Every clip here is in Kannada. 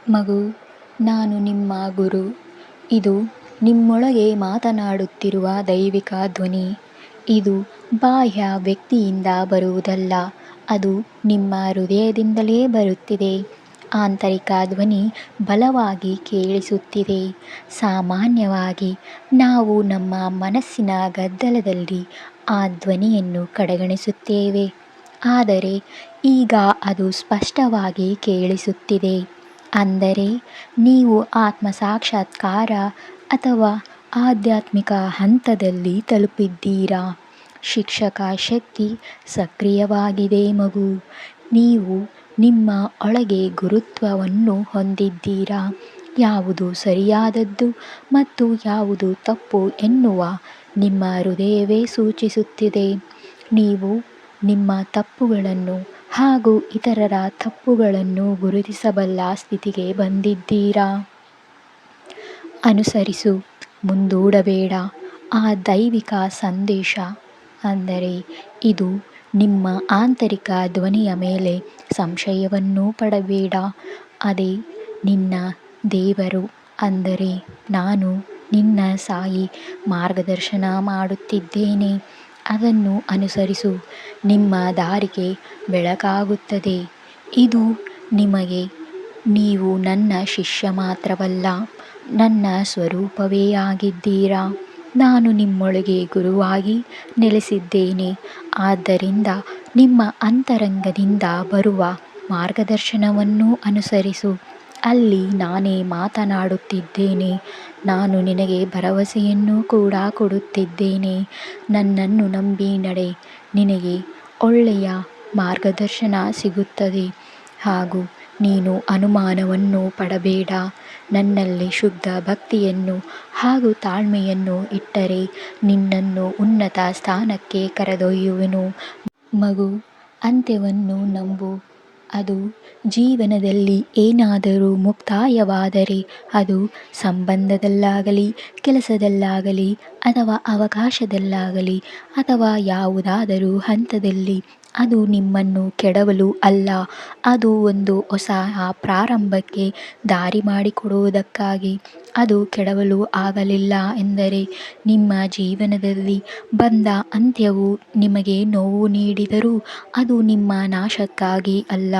ಮಗು, ನಾನು ನಿಮ್ಮ ಗುರು. ಇದು ನಿಮ್ಮೊಳಗೆ ಮಾತನಾಡುತ್ತಿರುವ ದೈವಿಕ ಧ್ವನಿ. ಇದು ಬಾಹ್ಯ ವ್ಯಕ್ತಿಯಿಂದ ಬರುವುದಲ್ಲ, ಅದು ನಿಮ್ಮ ಹೃದಯದಿಂದಲೇ ಬರುತ್ತಿದೆ. ಆಂತರಿಕ ಧ್ವನಿ ಬಲವಾಗಿ ಕೇಳಿಸುತ್ತಿದೆ. ಸಾಮಾನ್ಯವಾಗಿ ನಾವು ನಮ್ಮ ಮನಸ್ಸಿನ ಗದ್ದಲದಲ್ಲಿ ಆ ಧ್ವನಿಯನ್ನು ಕಡೆಗಣಿಸುತ್ತೇವೆ, ಆದರೆ ಈಗ ಅದು ಸ್ಪಷ್ಟವಾಗಿ ಕೇಳಿಸುತ್ತಿದೆ. ಅಂದರೆ ನೀವು ಆತ್ಮ ಸಾಕ್ಷಾತ್ಕಾರ ಅಥವಾ ಆಧ್ಯಾತ್ಮಿಕ ಹಂತದಲ್ಲಿ ತಲುಪಿದ್ದೀರಾ. ಶಿಕ್ಷಕ ಶಕ್ತಿ ಸಕ್ರಿಯವಾಗಿದೆ ಮಗು. ನೀವು ನಿಮ್ಮ ಒಳಗೆ ಗುರುತ್ವವನ್ನು ಹೊಂದಿದ್ದೀರಾ. ಯಾವುದು ಸರಿಯಾದದ್ದು ಮತ್ತು ಯಾವುದು ತಪ್ಪು ಎನ್ನುವ ನಿಮ್ಮ ಹೃದಯವೇ ಸೂಚಿಸುತ್ತಿದೆ. ನೀವು ನಿಮ್ಮ ತಪ್ಪುಗಳನ್ನು ಹಾಗೂ ಇತರರ ತಪ್ಪುಗಳನ್ನು ಗುರುತಿಸಬಲ್ಲ ಸ್ಥಿತಿಗೆ ಬಂದಿದ್ದೀರಾ. ಅನುಸರಿಸು, ಮುಂದೂಡಬೇಡ. ಆ ದೈವಿಕ ಸಂದೇಶ ಅಂದರೆ ಇದು ನಿಮ್ಮ ಆಂತರಿಕ ಧ್ವನಿಯ ಮೇಲೆ ಸಂಶಯವನ್ನು ಪಡಬೇಡ. ಅದೇ ನಿನ್ನ ದೇವರು, ಅಂದರೆ ನಾನು ನಿನ್ನ ಸಾಯಿ ಮಾರ್ಗದರ್ಶನ ಮಾಡುತ್ತಿದ್ದೇನೆ. ಅದನ್ನು ಅನುಸರಿಸು, ನಿಮ್ಮ ದಾರಿಗೆ ಬೆಳಕಾಗುತ್ತದೆ. ಇದು ನಿಮಗೆ ನೀವು ನನ್ನ ಶಿಷ್ಯ ಮಾತ್ರವಲ್ಲ, ನನ್ನ ಸ್ವರೂಪವೇ ಆಗಿದ್ದೀರಾ. ನಾನು ನಿಮ್ಮೊಳಗೆ ಗುರುವಾಗಿ ನೆಲೆಸಿದ್ದೇನೆ. ಆದ್ದರಿಂದ ನಿಮ್ಮ ಅಂತರಂಗದಿಂದ ಬರುವ ಮಾರ್ಗದರ್ಶನವನ್ನು ಅನುಸರಿಸು. ಅಲ್ಲಿ ನಾನೇ ಮಾತನಾಡುತ್ತಿದ್ದೇನೆ. ನಾನು ನಿನಗೆ ಭರವಸೆಯನ್ನು ಕೂಡ ಕೊಡುತ್ತಿದ್ದೇನೆ. ನನ್ನನ್ನು ನಂಬಿ ನಡೆ. ನಿನಗೆ ಒಳ್ಳೆಯ ಮಾರ್ಗದರ್ಶನ ಸಿಗುತ್ತದೆ ಹಾಗೂ ನೀನು ಅನುಮಾನವನ್ನು ಪಡಬೇಡ. ನನ್ನಲ್ಲಿ ಶುದ್ಧ ಭಕ್ತಿಯನ್ನು ಹಾಗೂ ತಾಳ್ಮೆಯನ್ನು ಇಟ್ಟರೆ ನಿನ್ನನ್ನು ಉನ್ನತ ಸ್ಥಾನಕ್ಕೆ ಕರೆದೊಯ್ಯುವೆನು. ಮಗು, ಅಂತ್ಯವನ್ನು ನಂಬು. ಅದು ಜೀವನದಲ್ಲಿ ಏನಾದರೂ ಮುಕ್ತಾಯವಾದರೆ, ಅದು ಸಂಬಂಧದಲ್ಲಾಗಲಿ, ಕೆಲಸದಲ್ಲಾಗಲಿ, ಅಥವಾ ಅವಕಾಶದಲ್ಲಾಗಲಿ, ಅಥವಾ ಯಾವುದಾದರೂ ಹಂತದಲ್ಲಿ, ಅದು ನಿಮ್ಮನ್ನು ಕೆಡವಲು ಅಲ್ಲ. ಅದು ಒಂದು ಹೊಸ ಪ್ರಾರಂಭಕ್ಕೆ ದಾರಿ ಮಾಡಿಕೊಡುವುದಕ್ಕಾಗಿ. ಅದು ಕೆಡವಲು ಆಗಲಿಲ್ಲ ಎಂದರೆ ನಿಮ್ಮ ಜೀವನದಲ್ಲಿ ಬಂದ ಅಂತ್ಯವು ನಿಮಗೆ ನೋವು ನೀಡಿದರೂ ಅದು ನಿಮ್ಮ ನಾಶಕ್ಕಾಗಿ ಅಲ್ಲ,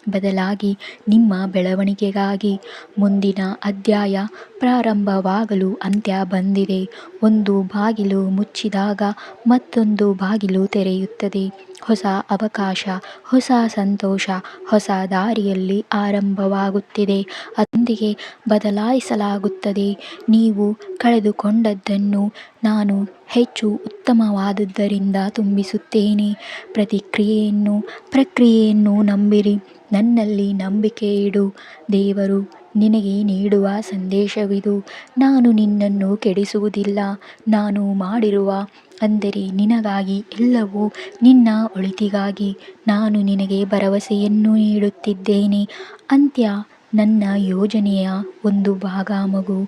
ಬದಲಾಗಿ ನಿಮ್ಮ ಬೆಳವಣಿಗೆಗಾಗಿ. ಮುಂದಿನ ಅಧ್ಯಾಯ ಪ್ರಾರಂಭವಾಗಲು ಅಂತ್ಯ ಬಂದಿದೆ. ಒಂದು ಬಾಗಿಲು ಮುಚ್ಚಿದಾಗ ಮತ್ತೊಂದು ಬಾಗಿಲು ತೆರೆಯುತ್ತದೆ. ಹೊಸ ಅವಕಾಶ, ಹೊಸ ಸಂತೋಷ, ಹೊಸ ದಾರಿಯಲ್ಲಿ ಆರಂಭವಾಗುತ್ತಿದೆ. ಅದರೊಂದಿಗೆ ಬದಲಾಯಿಸಲಾಗುತ್ತದೆ. ನೀವು ಕಳೆದುಕೊಂಡದ್ದನ್ನು ನಾನು ಹೆಚ್ಚು ಉತ್ತಮವಾದದ್ದರಿಂದ ತುಂಬಿಸುತ್ತೇನೆ. ಪ್ರಕ್ರಿಯೆಯನ್ನು ನಂಬಿರಿ. ನನ್ನಲ್ಲಿ ನಂಬಿಕೆ ಇಡು. ದೇವರು ನಿನಗೆ ನೀಡುವ ಸಂದೇಶವಿದು. ನಾನು ನಿನ್ನನ್ನು ಕೆಡಿಸುವುದಿಲ್ಲ. ನಾನು ಮಾಡಿರುವ, ಅಂದರೆ ನಿನಗಾಗಿ ಎಲ್ಲವೂ ನಿನ್ನ ಒಳಿತಿಗಾಗಿ. ನಾನು ನಿನಗೆ ಭರವಸೆಯನ್ನು ನೀಡುತ್ತಿದ್ದೇನೆ. ಅಂತ್ಯ ನನ್ನ ಯೋಜನೆಯ ಒಂದು ಭಾಗ ಮಗು.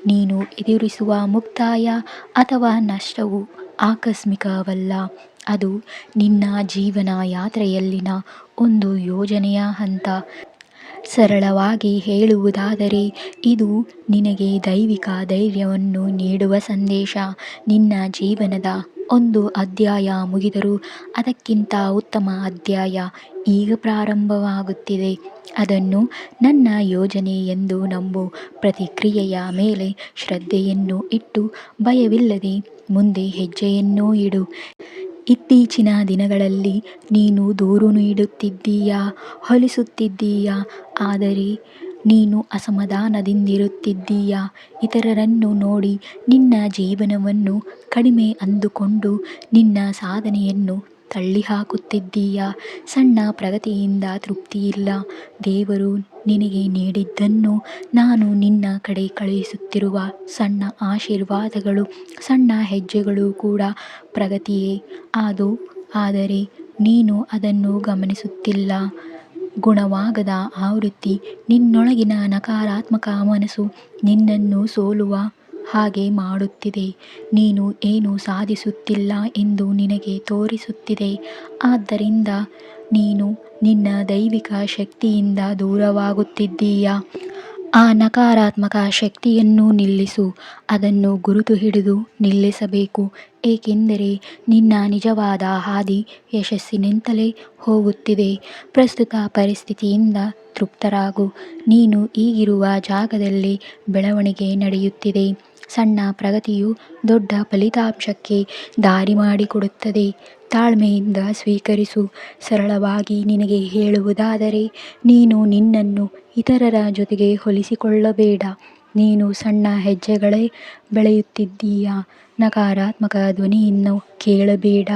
ನೀನು ಎದುರಿಸುವ ಮುಕ್ತಾಯ ಅಥವಾ ನಷ್ಟವು ಆಕಸ್ಮಿಕವಲ್ಲ, ಅದು ನಿನ್ನ ಜೀವನ ಯಾತ್ರೆಯಲ್ಲಿನ ಒಂದು ಯೋಜನೆಯ ಹಂತ. ಸರಳವಾಗಿ ಹೇಳುವುದಾದರೆ, ಇದು ನಿನಗೆ ದೈವಿಕ ಧೈರ್ಯವನ್ನು ನೀಡುವ ಸಂದೇಶ. ನಿನ್ನ ಜೀವನದ ಒಂದು ಅಧ್ಯಾಯ ಮುಗಿದರೂ ಅದಕ್ಕಿಂತ ಉತ್ತಮ ಅಧ್ಯಾಯ ಈಗ ಪ್ರಾರಂಭವಾಗುತ್ತಿದೆ. ಅದನ್ನು ನನ್ನ ಯೋಜನೆ ಎಂದು ನಂಬು. ಪ್ರತಿಕ್ರಿಯೆಯ ಮೇಲೆ ಶ್ರದ್ಧೆಯನ್ನು ಇಟ್ಟು ಭಯವಿಲ್ಲದೆ ಮುಂದೆ ಹೆಜ್ಜೆಯನ್ನು ಇಡು. ಇತ್ತೀಚಿನ ದಿನಗಳಲ್ಲಿ ನೀನು ದೂರು ನೀಡುತ್ತಿದ್ದೀಯಾ, ಹೋಲಿಸುತ್ತಿದ್ದೀಯಾ, ಆದರೆ ನೀನು ಅಸಮಾಧಾನದಿಂದಿರುತ್ತಿದ್ದೀಯಾ. ಇತರರನ್ನು ನೋಡಿ ನಿನ್ನ ಜೀವನವನ್ನು ಕಡಿಮೆ ಅಂದುಕೊಂಡು ನಿನ್ನ ಸಾಧನೆಯನ್ನು ತಳ್ಳಿಹಾಕುತ್ತಿದ್ದೀಯಾ. ಸಣ್ಣ ಪ್ರಗತಿಯಿಂದ ತೃಪ್ತಿಯಿಲ್ಲ. ದೇವರು ನಿನಗೆ ನೀಡಿದ್ದನ್ನು ನಾನು ನಿನ್ನ ಕಡೆ ಕಳುಹಿಸುತ್ತಿರುವ ಸಣ್ಣ ಆಶೀರ್ವಾದಗಳು, ಸಣ್ಣ ಹೆಜ್ಜೆಗಳು ಕೂಡ ಪ್ರಗತಿಯೇ. ಆದರೆ ನೀನು ಅದನ್ನು ಗಮನಿಸುತ್ತಿಲ್ಲ. ಗುಣವಾಗದ ಆವೃತ್ತಿ, ನಿನ್ನೊಳಗಿನ ನಕಾರಾತ್ಮಕ ಮನಸ್ಸು ನಿನ್ನನ್ನು ಸೋಲುವ ಹಾಗೆ ಮಾಡುತ್ತಿದೆ. ನೀನು ಏನೂ ಸಾಧಿಸುತ್ತಿಲ್ಲ ಎಂದು ನಿನಗೆ ತೋರಿಸುತ್ತಿದೆ. ಆದ್ದರಿಂದ ನೀನು ನಿನ್ನ ದೈವಿಕ ಶಕ್ತಿಯಿಂದ ದೂರವಾಗುತ್ತಿದ್ದೀಯಾ. ಆ ನಕಾರಾತ್ಮಕ ಶಕ್ತಿಯನ್ನು ನಿಲ್ಲಿಸು. ಅದನ್ನು ಗುರುತು ಹಿಡಿದು ನಿಲ್ಲಿಸಬೇಕು. ಏಕೆಂದರೆ ನಿನ್ನ ನಿಜವಾದ ಹಾದಿ ಯಶಸ್ಸಿನಿಂದಲೇ ಹೋಗುತ್ತಿದೆ. ಪ್ರಸ್ತುತ ಪರಿಸ್ಥಿತಿಯಿಂದ ತೃಪ್ತರಾಗು. ನೀನು ಈಗಿರುವ ಜಾಗದಲ್ಲಿ ಬೆಳವಣಿಗೆ ನಡೆಯುತ್ತಿದೆ. ಸಣ್ಣ ಪ್ರಗತಿಯು ದೊಡ್ಡ ಫಲಿತಾಂಶಕ್ಕೆ ದಾರಿ ಮಾಡಿಕೊಡುತ್ತದೆ. ತಾಳ್ಮೆಯಿಂದ ಸ್ವೀಕರಿಸು. ಸರಳವಾಗಿ ನಿನಗೆ ಹೇಳುವುದಾದರೆ, ನೀನು ನಿನ್ನನ್ನು ಇತರರ ಜೊತೆಗೆ ಹೋಲಿಸಿಕೊಳ್ಳಬೇಡ. ನೀನು ಸಣ್ಣ ಹೆಜ್ಜೆಗಳೇ ಬೆಳೆಯುತ್ತಿದ್ದೀಯ. ನಕಾರಾತ್ಮಕ ಧ್ವನಿಯನ್ನು ಕೇಳಬೇಡ.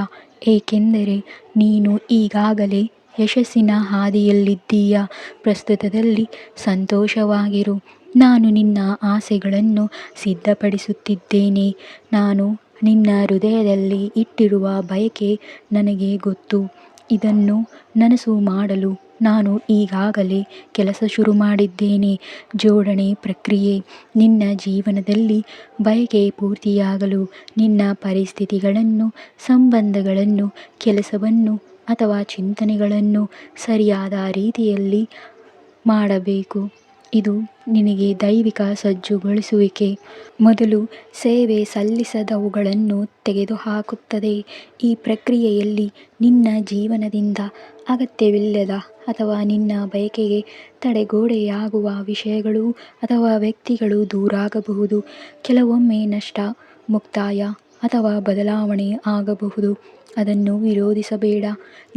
ಏಕೆಂದರೆ ನೀನು ಈಗಾಗಲೇ ಯಶಸ್ಸಿನ ಹಾದಿಯಲ್ಲಿದ್ದೀಯ. ಪ್ರಸ್ತುತದಲ್ಲಿ ಸಂತೋಷವಾಗಿರು. ನಾನು ನಿನ್ನ ಆಸೆಗಳನ್ನು ಸಿದ್ಧಪಡಿಸುತ್ತಿದ್ದೇನೆ. ನಾನು ನಿನ್ನ ಹೃದಯದಲ್ಲಿ ಇಟ್ಟಿರುವ ಬಯಕೆ ನನಗೆ ಗೊತ್ತು. ಇದನ್ನು ನನಸು ಮಾಡಲು ನಾನು ಈಗಾಗಲೇ ಕೆಲಸ ಶುರು ಮಾಡಿದ್ದೇನೆ. ಜೋಡಣೆ ಪ್ರಕ್ರಿಯೆ. ನಿನ್ನ ಜೀವನದಲ್ಲಿ ಬಯಕೆ ಪೂರ್ತಿಯಾಗಲು ನಿನ್ನ ಪರಿಸ್ಥಿತಿಗಳನ್ನು, ಸಂಬಂಧಗಳನ್ನು, ಕೆಲಸವನ್ನು ಅಥವಾ ಚಿಂತನೆಗಳನ್ನು ಸರಿಯಾದ ರೀತಿಯಲ್ಲಿ ಮಾಡಬೇಕು. ಇದು ನಿನಗೆ ದೈವಿಕ ಸಜ್ಜುಗೊಳಿಸುವಿಕೆ. ಮೊದಲು ಸೇವೆ ಸಲ್ಲಿಸದವುಗಳನ್ನು ತೆಗೆದುಹಾಕುತ್ತದೆ. ಈ ಪ್ರಕ್ರಿಯೆಯಲ್ಲಿ ನಿನ್ನ ಜೀವನದಿಂದ ಅಗತ್ಯವಿಲ್ಲದ ಅಥವಾ ನಿನ್ನ ಬಯಕೆಗೆ ತಡೆಗೋಡೆಯಾಗುವ ವಿಷಯಗಳು ಅಥವಾ ವ್ಯಕ್ತಿಗಳು ದೂರಾಗಬಹುದು. ಕೆಲವೊಮ್ಮೆ ನಷ್ಟ, ಮುಕ್ತಾಯ ಅಥವಾ ಬದಲಾವಣೆ ಆಗಬಹುದು. ಅದನ್ನು ವಿರೋಧಿಸಬೇಡ.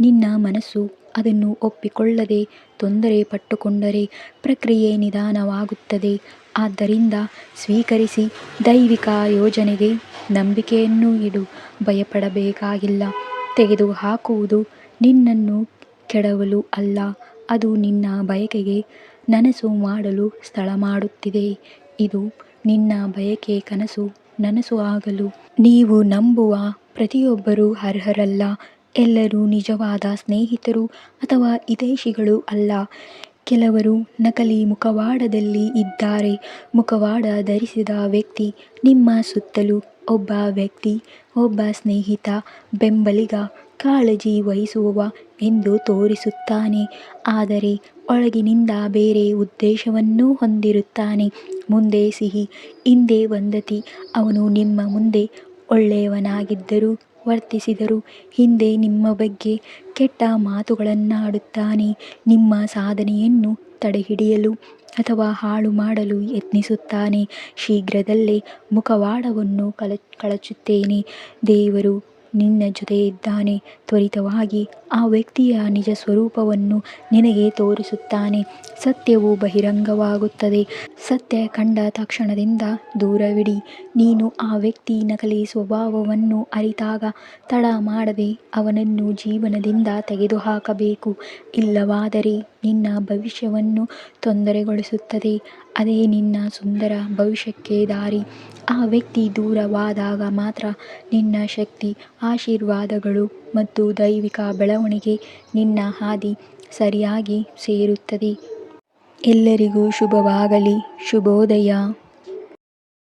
ನಿನ್ನ ಮನಸ್ಸು ಅದನ್ನು ಒಪ್ಪಿಕೊಳ್ಳದೆ ತೊಂದರೆ ಪಟ್ಟುಕೊಂಡರೆ ಪ್ರಕ್ರಿಯೆ ನಿಧಾನವಾಗುತ್ತದೆ. ಆದ್ದರಿಂದ ಸ್ವೀಕರಿಸಿ. ದೈವಿಕ ಯೋಜನೆಗೆ ನಂಬಿಕೆಯನ್ನು ಇಡು. ಭಯಪಡಬೇಕಾಗಿಲ್ಲ. ತೆಗೆದುಹಾಕುವುದು ನಿನ್ನನ್ನು ಕೆಡವಲು ಅಲ್ಲ, ಅದು ನಿನ್ನ ಬಯಕೆಗೆ ನನಸು ಮಾಡಲು ಸ್ಥಳ ಮಾಡುತ್ತಿದೆ. ಇದು ನಿನ್ನ ಬಯಕೆ ಕನಸು ನನಸು ಆಗಲು. ನೀವು ನಂಬುವ ಪ್ರತಿಯೊಬ್ಬರೂ ಅರ್ಹರಲ್ಲ. ಎಲ್ಲರೂ ನಿಜವಾದ ಸ್ನೇಹಿತರು ಅಥವಾ ಹಿತೈಷಿಗಳು ಅಲ್ಲ. ಕೆಲವರು ನಕಲಿ ಮುಖವಾಡದಲ್ಲಿ ಇದ್ದಾರೆ. ಮುಖವಾಡ ಧರಿಸಿದ ವ್ಯಕ್ತಿ ನಿಮ್ಮ ಸುತ್ತಲೂ ಒಬ್ಬ ವ್ಯಕ್ತಿ, ಒಬ್ಬ ಸ್ನೇಹಿತ, ಬೆಂಬಲಿಗ, ಕಾಳಜಿ ವಹಿಸುವವ ಎಂದು ತೋರಿಸುತ್ತಾನೆ. ಆದರೆ ಒಳಗಿನಿಂದ ಬೇರೆ ಉದ್ದೇಶವನ್ನು ಹೊಂದಿರುತ್ತಾನೆ. ಮುಂದೆ ಸಿಹಿ, ಹಿಂದೆ ವಂದತಿ. ಅವನು ನಿಮ್ಮ ಮುಂದೆ ಒಳ್ಳೆಯವನಾಗಿದ್ದರೂ ವರ್ತಿಸಿದರೂ ಹಿಂದೆ ನಿಮ್ಮ ಬಗ್ಗೆ ಕೆಟ್ಟ ಮಾತುಗಳನ್ನಾಡುತ್ತಾನೆ. ನಿಮ್ಮ ಸಾಧನೆಯನ್ನು ತಡೆಹಿಡಿಯಲು ಅಥವಾ ಹಾಳು ಮಾಡಲು ಯತ್ನಿಸುತ್ತಾನೆ. ಶೀಘ್ರದಲ್ಲೇ ಮುಖವಾಡವನ್ನು ಕಳಚುತ್ತೇನೆ. ದೇವರು ನಿನ್ನ ಜೊತೆ ಇದ್ದಾನೆ. ತ್ವರಿತವಾಗಿ ಆ ವ್ಯಕ್ತಿಯ ನಿಜ ಸ್ವರೂಪವನ್ನು ನಿನಗೆ ತೋರಿಸುತ್ತಾನೆ. ಸತ್ಯವು ಬಹಿರಂಗವಾಗುತ್ತದೆ. ಸತ್ಯ ಕಂಡ ತಕ್ಷಣದಿಂದ ದೂರವಿಡಿ. ನೀನು ಆ ವ್ಯಕ್ತಿ ನಕಲಿ ಸ್ವಭಾವವನ್ನು ಅರಿತಾಗ ತಡ ಮಾಡದೆ ಅವನನ್ನು ಜೀವನದಿಂದ ತೆಗೆದುಹಾಕಬೇಕು. ಇಲ್ಲವಾದರೆ ನಿನ್ನ ಭವಿಷ್ಯವನ್ನು ತೊಂದರೆಗೊಳಿಸುತ್ತದೆ. ಅದೇ ನಿನ್ನ ಸುಂದರ ಭವಿಷ್ಯಕ್ಕೆ ದಾರಿ. ಆ ವ್ಯಕ್ತಿ ದೂರವಾದಾಗ ಮಾತ್ರ ನಿನ್ನ ಶಕ್ತಿ, ಆಶೀರ್ವಾದಗಳು ಮತ್ತು ದೈವಿಕ ಬೆಳವಣಿಗೆ ನಿನ್ನ ಹಾದಿ ಸರಿಯಾಗಿ ಸೇರುತ್ತದೆ. ಎಲ್ಲರಿಗೂ ಶುಭವಾಗಲಿ. ಶುಭೋದಯ.